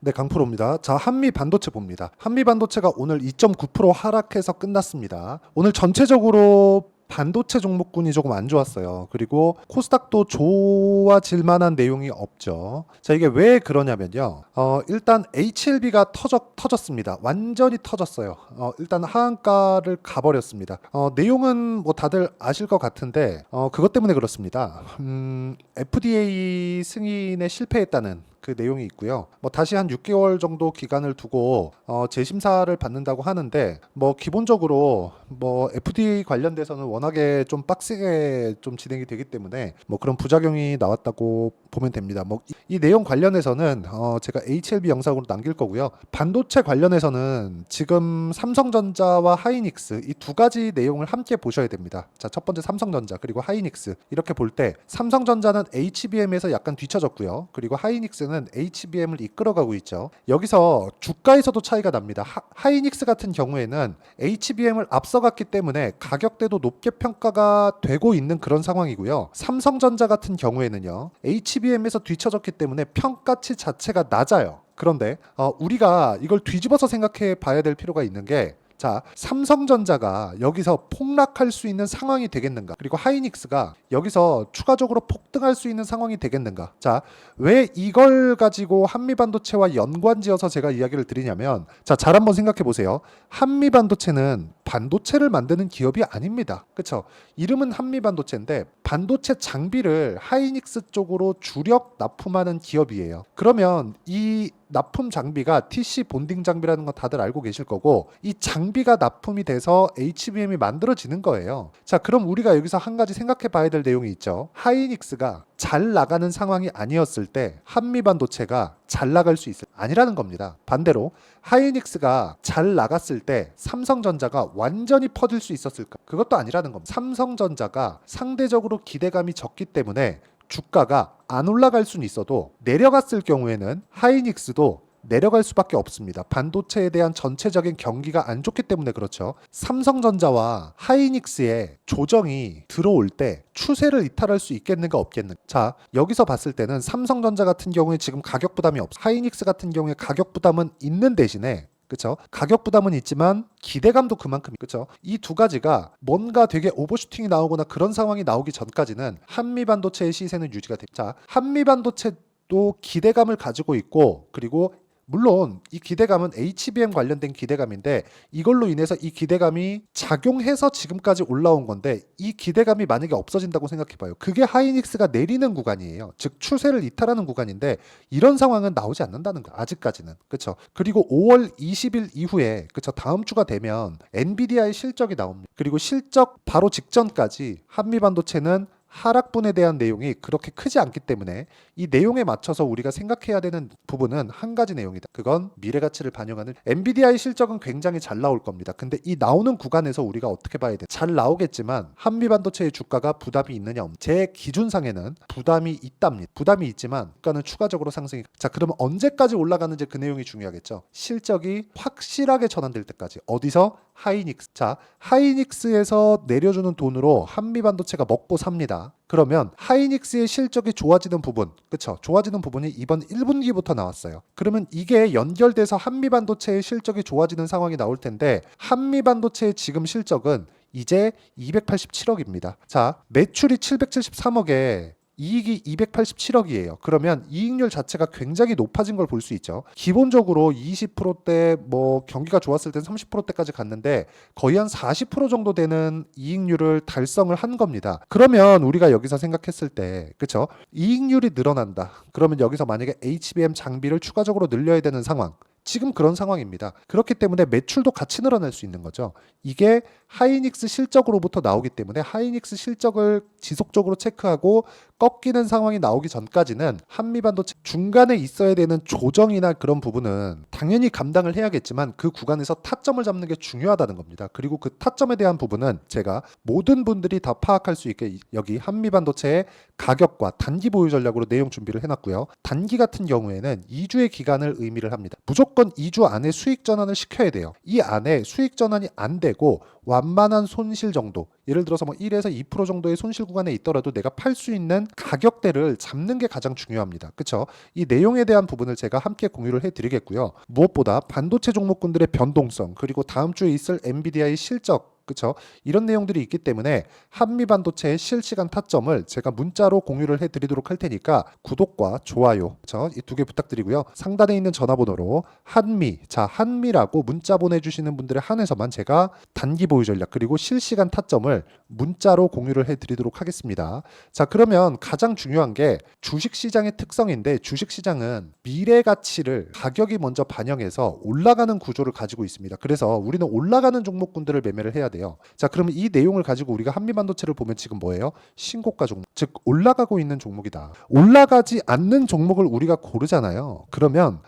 네, 강프로입니다. 자, 한미 반도체 봅니다. 한미 반도체가 오늘 2.9% 하락해서 끝났습니다. 오늘 전체적으로 반도체 종목군이 조금 안 좋았어요. 그리고 코스닥도 좋아질 만한 내용이 없죠. 자, 이게 왜 그러냐면요. 일단 HLB가 터졌습니다. 완전히 터졌어요. 일단 하한가를 가버렸습니다. 내용은 뭐 다들 아실 것 같은데, 그것 때문에 그렇습니다. FDA 승인에 실패했다는 그 내용이 있고요. 뭐 다시 한 6개월 정도 기간을 두고 재심사를 받는다고 하는데, 뭐 기본적으로 뭐 FDA 관련돼서는 워낙에 좀 빡세게 좀 진행이 되기 때문에 뭐 그런 부작용이 나왔다고 보면 됩니다. 뭐 이 내용 관련해서는 제가 HLB 영상으로 남길 거고요. 반도체 관련해서는 지금 삼성전자와 하이닉스 이 두 가지 내용을 함께 보셔야 됩니다. 자, 첫 번째 삼성전자 그리고 하이닉스 이렇게 볼 때 삼성전자는 HBM에서 약간 뒤처졌고요. 그리고 하이닉스는 HBM을 이끌어가고 있죠. 여기서 주가에서도 차이가 납니다. 하이닉스 같은 경우에는 HBM을 앞서갔기 때문에 가격대도 높게 평가가 되고 있는 그런 상황이고요. 삼성전자 같은 경우에는요. HBM에서 뒤처졌기 때문에 평가치 자체가 낮아요. 그런데 우리가 이걸 뒤집어서 생각해 봐야 될 필요가 있는 게, 자, 삼성전자가 여기서 폭락할 수 있는 상황이 되겠는가? 그리고 하이닉스가 여기서 추가적으로 폭등할 수 있는 상황이 되겠는가? 자, 왜 이걸 가지고 한미반도체와 연관지어서 제가 이야기를 드리냐면, 자, 잘 한번 생각해 보세요. 한미반도체는 반도체를 만드는 기업이 아닙니다. 그렇죠? 이름은 한미반도체인데 반도체 장비를 하이닉스 쪽으로 주력 납품하는 기업이에요. 그러면 이 납품 장비가 TC 본딩 장비라는 거 다들 알고 계실 거고, 이 장비가 납품이 돼서 HBM이 만들어지는 거예요. 자, 그럼 우리가 여기서 한 가지 생각해 봐야 될 내용이 있죠. 하이닉스가 잘 나가는 상황이 아니었을 때 한미반도체가 잘 나갈 수 있을 아니라는 겁니다. 반대로 하이닉스가 잘 나갔을 때 삼성전자가 완전히 퍼질 수 있었을까? 그것도 아니라는 겁니다. 삼성전자가 상대적으로 기대감이 적기 때문에 주가가 안 올라갈 수는 있어도 내려갔을 경우에는 하이닉스도 내려갈 수밖에 없습니다. 반도체에 대한 전체적인 경기가 안 좋기 때문에 그렇죠. 삼성전자와 하이닉스의 조정이 들어올 때 추세를 이탈할 수 있겠는가 없겠는가. 자, 여기서 봤을 때는 삼성전자 같은 경우에 지금 가격 부담이 없어. 하이닉스 같은 경우에 가격 부담은 있는 대신에, 그렇죠? 가격 부담은 있지만 기대감도 그만큼, 그렇죠? 이 두 가지가 뭔가 되게 오버슈팅이 나오거나 그런 상황이 나오기 전까지는 한미 반도체의 시세는 유지가 됩니다. 자, 한미 반도체도 기대감을 가지고 있고, 그리고 물론 이 기대감은 HBM 관련된 기대감인데 이걸로 인해서 이 기대감이 작용해서 지금까지 올라온 건데, 이 기대감이 만약에 없어진다고 생각해봐요. 그게 하이닉스가 내리는 구간이에요. 즉 추세를 이탈하는 구간인데 이런 상황은 나오지 않는다는 거예요. 아직까지는. 그렇죠. 그리고 5월 20일 이후에, 그렇죠, 다음 주가 되면 엔비디아의 실적이 나옵니다. 그리고 실적 바로 직전까지 한미반도체는 하락분에 대한 내용이 그렇게 크지 않기 때문에 이 내용에 맞춰서 우리가 생각해야 되는 부분은 한 가지 내용이다. 그건 미래가치를 반영하는 엔비디아의 실적은 굉장히 잘 나올 겁니다. 근데 이 나오는 구간에서 우리가 어떻게 봐야 돼? 잘 나오겠지만 한미반도체의 주가가 부담이 있느냐 없느냐. 제 기준상에는 부담이 있답니다. 부담이 있지만 주가는 추가적으로 상승이. 자, 그러면 언제까지 올라가는지 그 내용이 중요하겠죠. 실적이 확실하게 전환될 때까지. 어디서? 하이닉스. 자, 하이닉스에서 내려주는 돈으로 한미반도체가 먹고 삽니다. 그러면 하이닉스의 실적이 좋아지는 부분, 그렇죠? 좋아지는 부분이 이번 1분기부터 나왔어요. 그러면 이게 연결돼서 한미반도체의 실적이 좋아지는 상황이 나올 텐데, 한미반도체의 지금 실적은 이제 287억입니다. 자, 매출이 773억에 이익이 287억이에요. 그러면 이익률 자체가 굉장히 높아진 걸 볼 수 있죠. 기본적으로 20%대, 뭐 경기가 좋았을 땐 30%대까지 갔는데 거의 한 40% 정도 되는 이익률을 달성을 한 겁니다. 그러면 우리가 여기서 생각했을 때, 그렇죠? 이익률이 늘어난다. 그러면 여기서 만약에 HBM 장비를 추가적으로 늘려야 되는 상황. 지금 그런 상황입니다. 그렇기 때문에 매출도 같이 늘어날 수 있는 거죠. 이게 하이닉스 실적으로부터 나오기 때문에 하이닉스 실적을 지속적으로 체크하고 꺾이는 상황이 나오기 전까지는 한미반도체 중간에 있어야 되는 조정이나 그런 부분은 당연히 감당을 해야겠지만 그 구간에서 타점을 잡는 게 중요하다는 겁니다. 그리고 그 타점에 대한 부분은 제가 모든 분들이 다 파악할 수 있게 여기 한미반도체의 가격과 단기 보유 전략으로 내용 준비를 해놨고요. 단기 같은 경우에는 2주의 기간을 의미를 합니다. 무조건 2주 안에 수익 전환을 시켜야 돼요. 이 안에 수익 전환이 안 되고 완만한 손실 정도, 예를 들어서 뭐 1에서 2% 정도의 손실 구간에 있더라도 내가 팔 수 있는 가격대를 잡는 게 가장 중요합니다. 그쵸? 이 내용에 대한 부분을 제가 함께 공유를 해드리겠고요. 무엇보다 반도체 종목군들의 변동성, 그리고 다음 주에 있을 엔비디아의 실적, 그쵸? 이런 내용들이 있기 때문에 한미 반도체의 실시간 타점을 제가 문자로 공유를 해드리도록 할 테니까 구독과 좋아요, 그쵸? 이 두 개 부탁드리고요. 상단에 있는 전화번호로 한미라고 문자 보내주시는 분들에 한해서만 제가 단기 보유 전략 그리고 실시간 타점을 문자로 공유를 해드리도록 하겠습니다. 자, 그러면 가장 중요한 게 주식시장의 특성인데, 주식시장은 미래 가치를 가격이 먼저 반영해서 올라가는 구조를 가지고 있습니다. 그래서 우리는 올라가는 종목군들을 매매를 해야 돼요. 자, 그러면 이 내용을 가지고 우리가 한미반도체를 보면 지금 뭐예요? 신고가 종목, 즉 올라가고 있는 종목이다. 올라가지 않는 종목을 우리가 고르잖아요. 그러면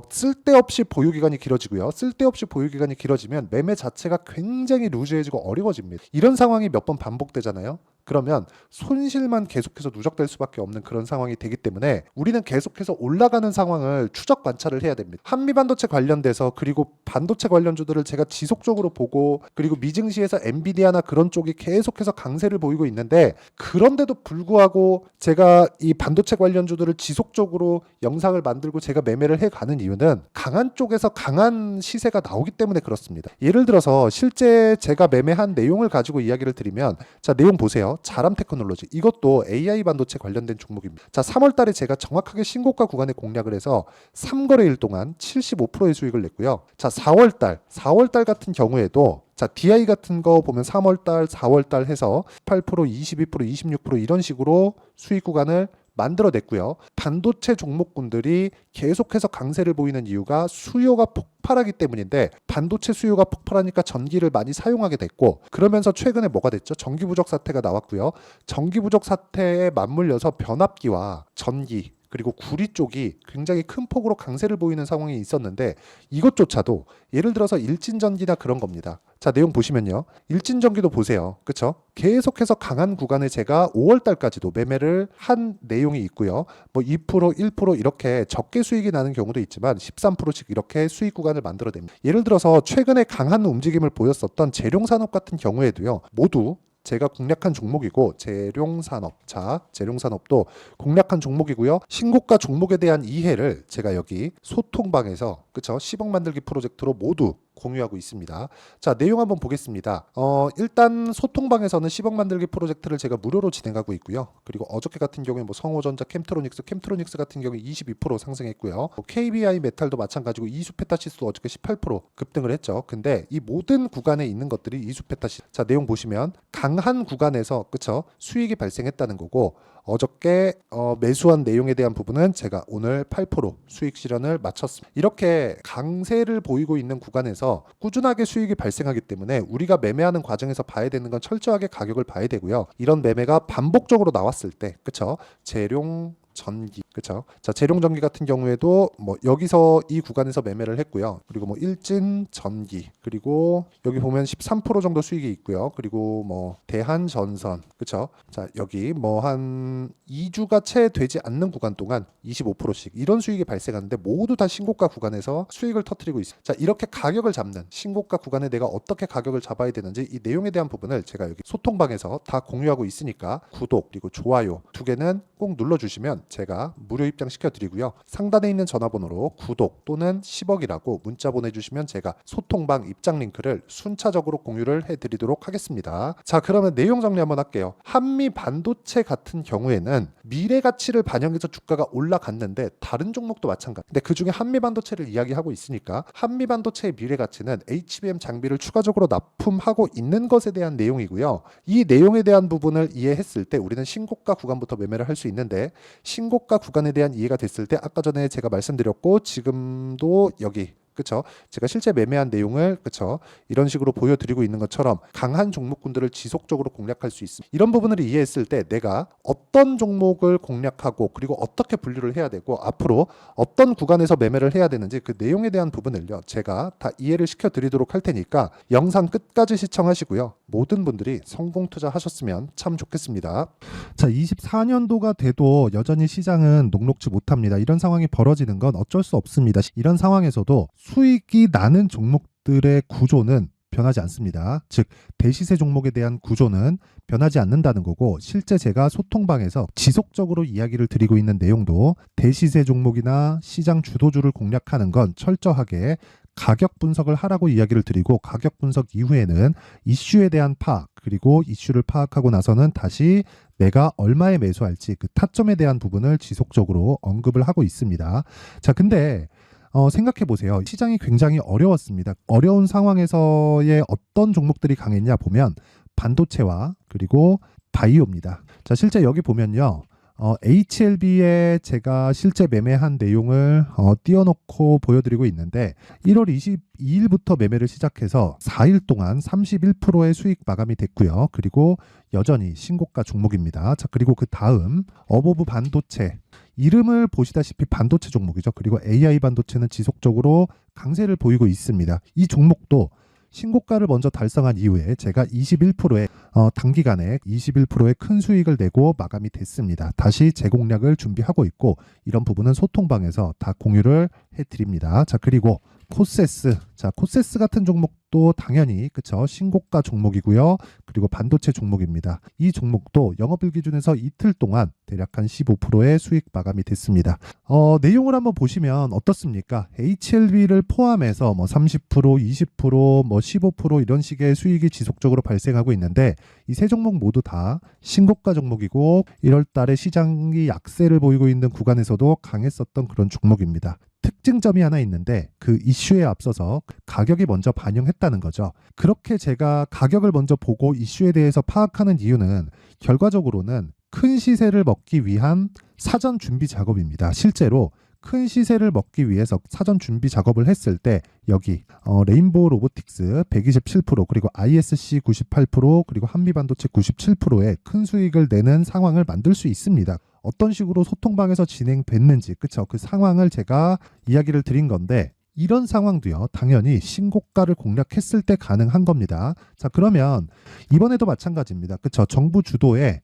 쓸데없이 보유기간이 길어지고요. 쓸데없이 보유기간이 길어지면 매매 자체가 굉장히 루즈해지고 어려워집니다. 이런 상황이 몇 번 반복되잖아요. 그러면 손실만 계속해서 누적될 수밖에 없는 그런 상황이 되기 때문에 우리는 계속해서 올라가는 상황을 추적 관찰을 해야 됩니다. 한미반도체 관련돼서, 그리고 반도체 관련주들을 제가 지속적으로 보고, 그리고 미증시에서 엔비디아나 그런 쪽이 계속해서 강세를 보이고 있는데, 그런데도 불구하고 제가 이 반도체 관련주들을 지속적으로 영상을 만들고 제가 매매를 해가는 이유는 강한 쪽에서 강한 시세가 나오기 때문에 그렇습니다. 예를 들어서 실제 제가 매매한 내용을 가지고 이야기를 드리면, 자, 내용 보세요. 자람 테크놀로지, 이것도 AI 반도체 관련된 종목입니다. 자, 3월 달에 제가 정확하게 신고가 구간에 공략을 해서 3거래일 동안 75%의 수익을 냈고요. 자, 4월 달 같은 경우에도, 자, DI 같은 거 보면 3월 달, 4월 달 해서 18%, 22%, 26% 이런 식으로 수익 구간을 만들어냈고요. 반도체 종목군들이 계속해서 강세를 보이는 이유가 수요가 폭발하기 때문인데, 반도체 수요가 폭발하니까 전기를 많이 사용하게 됐고, 그러면서 최근에 뭐가 됐죠? 전기 부족 사태가 나왔고요. 전기 부족 사태에 맞물려서 변압기와 전기, 그리고 구리 쪽이 굉장히 큰 폭으로 강세를 보이는 상황이 있었는데, 이것조차도 예를 들어서 일진전기나 그런 겁니다. 자, 내용 보시면요. 일진전기도 보세요. 그쵸? 계속해서 강한 구간에 제가 5월 달까지도 매매를 한 내용이 있고요. 뭐 2%, 1% 이렇게 적게 수익이 나는 경우도 있지만 13%씩 이렇게 수익 구간을 만들어냅니다. 예를 들어서 최근에 강한 움직임을 보였었던 재룡산업 같은 경우에도요. 모두 제가 공략한 종목이고, 재룡산업, 자, 재룡산업도 공략한 종목이고요. 신고가 종목에 대한 이해를 제가 여기 소통방에서, 그쵸, 10억 만들기 프로젝트로 모두 공유하고 있습니다. 자, 내용 한번 보겠습니다. 일단 소통방에서는 10억 만들기 프로젝트를 제가 무료로 진행하고 있고요. 그리고 어저께 같은 경우에 뭐 성호전자, 캠트로닉스 같은 경우에 22% 상승했고요. 뭐 KBI 메탈도 마찬가지고 이수페타시스도 어저께 18% 급등을 했죠. 근데 이 모든 구간에 있는 것들이 이수페타시스. 자, 내용 보시면 강한 구간에서, 그쵸, 수익이 발생했다는 거고, 어저께 매수한 내용에 대한 부분은 제가 오늘 8% 수익 실현을 마쳤습니다. 이렇게 강세를 보이고 있는 구간에서 꾸준하게 수익이 발생하기 때문에 우리가 매매하는 과정에서 봐야 되는 건 철저하게 가격을 봐야 되고요. 이런 매매가 반복적으로 나왔을 때, 그쵸, 재룡 전기, 그렇죠? 자, 재룡전기 같은 경우에도 뭐 여기서 이 구간에서 매매를 했고요. 그리고 뭐 일진 전기, 그리고 여기 보면 13% 정도 수익이 있고요. 그리고 뭐 대한전선, 그렇죠? 자, 여기 뭐 한 2주가 채 되지 않는 구간 동안 25%씩 이런 수익이 발생하는데 모두 다 신고가 구간에서 수익을 터뜨리고 있습니다. 자, 이렇게 가격을 잡는, 신고가 구간에 내가 어떻게 가격을 잡아야 되는지 이 내용에 대한 부분을 제가 여기 소통방에서 다 공유하고 있으니까 구독 그리고 좋아요 두 개는 꼭 눌러주시면 제가 무료 입장시켜 드리고요. 상단에 있는 전화번호로 구독 또는 10억이라고 문자 보내주시면 제가 소통방 입장 링크를 순차적으로 공유를 해드리도록 하겠습니다. 자, 그러면 내용 정리 한번 할게요. 한미 반도체 같은 경우에는 미래 가치를 반영해서 주가가 올라갔는데 다른 종목도 마찬가지. 근데 그 중에 한미 반도체를 이야기하고 있으니까 한미 반도체의 미래 가치는 HBM 장비를 추가적으로 납품하고 있는 것에 대한 내용이고요. 이 내용에 대한 부분을 이해했을 때 우리는 신고가 구간부터 매매를 할 수 있는데, 신고가 구간에 대한 이해가 됐을 때 아까 전에 제가 말씀드렸고 지금도 여기, 그쵸? 제가 실제 매매한 내용을, 그쵸, 이런 식으로 보여드리고 있는 것처럼 강한 종목군들을 지속적으로 공략할 수 있습니다. 이런 부분을 이해했을 때 내가 어떤 종목을 공략하고 그리고 어떻게 분류를 해야 되고 앞으로 어떤 구간에서 매매를 해야 되는지 그 내용에 대한 부분을요 제가 다 이해를 시켜드리도록 할 테니까 영상 끝까지 시청하시고요. 모든 분들이 성공 투자하셨으면 참 좋겠습니다. 자, 24년도가 돼도 여전히 시장은 녹록지 못합니다. 이런 상황이 벌어지는 건 어쩔 수 없습니다. 이런 상황에서도 수익이 나는 종목들의 구조는 변하지 않습니다. 즉 대시세 종목에 대한 구조는 변하지 않는다는 거고, 실제 제가 소통방에서 지속적으로 이야기를 드리고 있는 내용도 대시세 종목이나 시장 주도주를 공략하는 건 철저하게 가격 분석을 하라고 이야기를 드리고, 가격 분석 이후에는 이슈에 대한 파악, 그리고 이슈를 파악하고 나서는 다시 내가 얼마에 매수할지 그 타점에 대한 부분을 지속적으로 언급을 하고 있습니다. 자, 근데 생각해 보세요. 시장이 굉장히 어려웠습니다. 어려운 상황에서의 어떤 종목들이 강했냐 보면 반도체와 그리고 바이오입니다. 자, 실제 여기 보면요. HLB에 제가 실제 매매한 내용을 띄워놓고 보여드리고 있는데, 1월 22일부터 매매를 시작해서 4일 동안 31%의 수익 마감이 됐고요. 그리고 여전히 신고가 종목입니다. 자, 그리고 그 다음 어보브 반도체, 이름을 보시다시피 반도체 종목이죠. 그리고 AI 반도체는 지속적으로 강세를 보이고 있습니다. 이 종목도 신고가를 먼저 달성한 이후에 제가 21%의 단기간에 21%의 큰 수익을 내고 마감이 됐습니다. 다시 재공략을 준비하고 있고, 이런 부분은 소통방에서 다 공유를 해드립니다. 자, 그리고 코세스. 자, 코세스 같은 종목도 당연히 그쵸, 신고가 종목이고요. 그리고 반도체 종목입니다. 이 종목도 영업일 기준에서 이틀 동안 대략 한 15%의 수익 마감이 됐습니다. 내용을 한번 보시면 어떻습니까? HLB를 포함해서 뭐 30%, 20%, 뭐 15% 이런 식의 수익이 지속적으로 발생하고 있는데, 이 세 종목 모두 다 신고가 종목이고 1월 달에 시장이 약세를 보이고 있는 구간에서도 강했었던 그런 종목입니다. 특징점이 하나 있는데, 그 이슈에 앞서서 가격이 먼저 반영했다는 거죠. 그렇게 제가 가격을 먼저 보고 이슈에 대해서 파악하는 이유는 결과적으로는 큰 시세를 먹기 위한 사전 준비 작업입니다. 실제로 큰 시세를 먹기 위해서 사전 준비 작업을 했을 때 여기 레인보우 로보틱스 127%, 그리고 ISC 98%, 그리고 한미반도체 97%의 큰 수익을 내는 상황을 만들 수 있습니다. 어떤 식으로 소통방에서 진행됐는지, 그쵸? 그 상황을 제가 이야기를 드린 건데, 이런 상황도요, 당연히 신고가를 공략했을 때 가능한 겁니다. 자, 그러면 이번에도 마찬가지입니다. 그쵸? 정부 주도의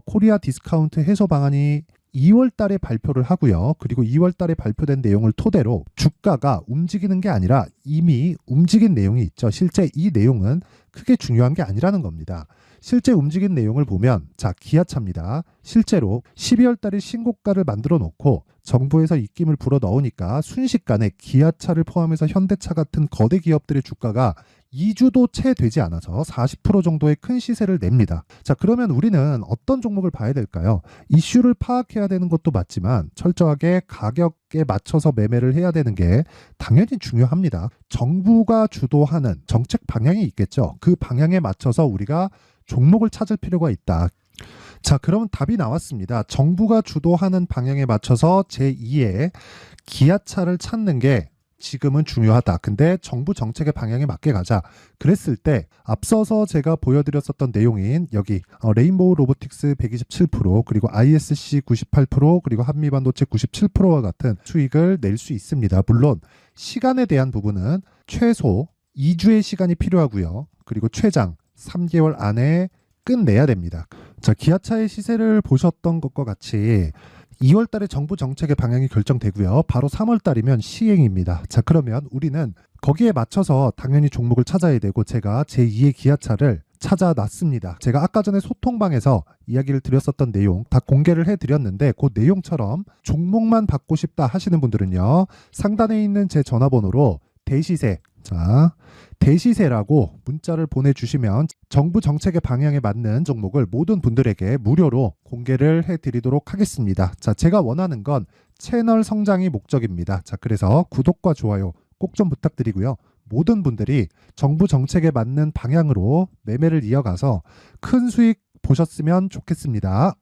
코리아 디스카운트 해소 방안이 2월 달에 발표를 하고요. 그리고 2월 달에 발표된 내용을 토대로 주가가 움직이는 게 아니라 이미 움직인 내용이 있죠. 실제 이 내용은 크게 중요한 게 아니라는 겁니다. 실제 움직인 내용을 보면, 자, 기아차입니다. 실제로 12월 달에 신고가를 만들어 놓고 정부에서 입김을 불어 넣으니까 순식간에 기아차를 포함해서 현대차 같은 거대 기업들의 주가가 2주도 채 되지 않아서 40% 정도의 큰 시세를 냅니다. 자, 그러면 우리는 어떤 종목을 봐야 될까요? 이슈를 파악해야 되는 것도 맞지만 철저하게 가격에 맞춰서 매매를 해야 되는 게 당연히 중요합니다. 정부가 주도하는 정책 방향이 있겠죠. 그 방향에 맞춰서 우리가 종목을 찾을 필요가 있다. 자, 그러면 답이 나왔습니다. 정부가 주도하는 방향에 맞춰서 제2의 기아차를 찾는 게 지금은 중요하다. 근데 정부 정책의 방향에 맞게 가자. 그랬을 때 앞서서 제가 보여드렸었던 내용인 여기 레인보우 로보틱스 127%, 그리고 ISC 98%, 그리고 한미반도체 97%와 같은 수익을 낼 수 있습니다. 물론 시간에 대한 부분은 최소 2주의 시간이 필요하고요. 그리고 최장 3개월 안에 끝내야 됩니다. 자, 기아차의 시세를 보셨던 것과 같이 2월 달에 정부 정책의 방향이 결정되고요. 바로 3월 달이면 시행입니다. 자, 그러면 우리는 거기에 맞춰서 당연히 종목을 찾아야 되고, 제가 제2의 기아차를 찾아놨습니다. 제가 아까 전에 소통방에서 이야기를 드렸었던 내용 다 공개를 해드렸는데, 그 내용처럼 종목만 받고 싶다 하시는 분들은요, 상단에 있는 제 전화번호로 대시세, 자, 대시세라고 문자를 보내주시면 정부 정책의 방향에 맞는 종목을 모든 분들에게 무료로 공개를 해드리도록 하겠습니다. 자, 제가 원하는 건 채널 성장이 목적입니다. 자, 그래서 구독과 좋아요 꼭 좀 부탁드리고요. 모든 분들이 정부 정책에 맞는 방향으로 매매를 이어가서 큰 수익 보셨으면 좋겠습니다.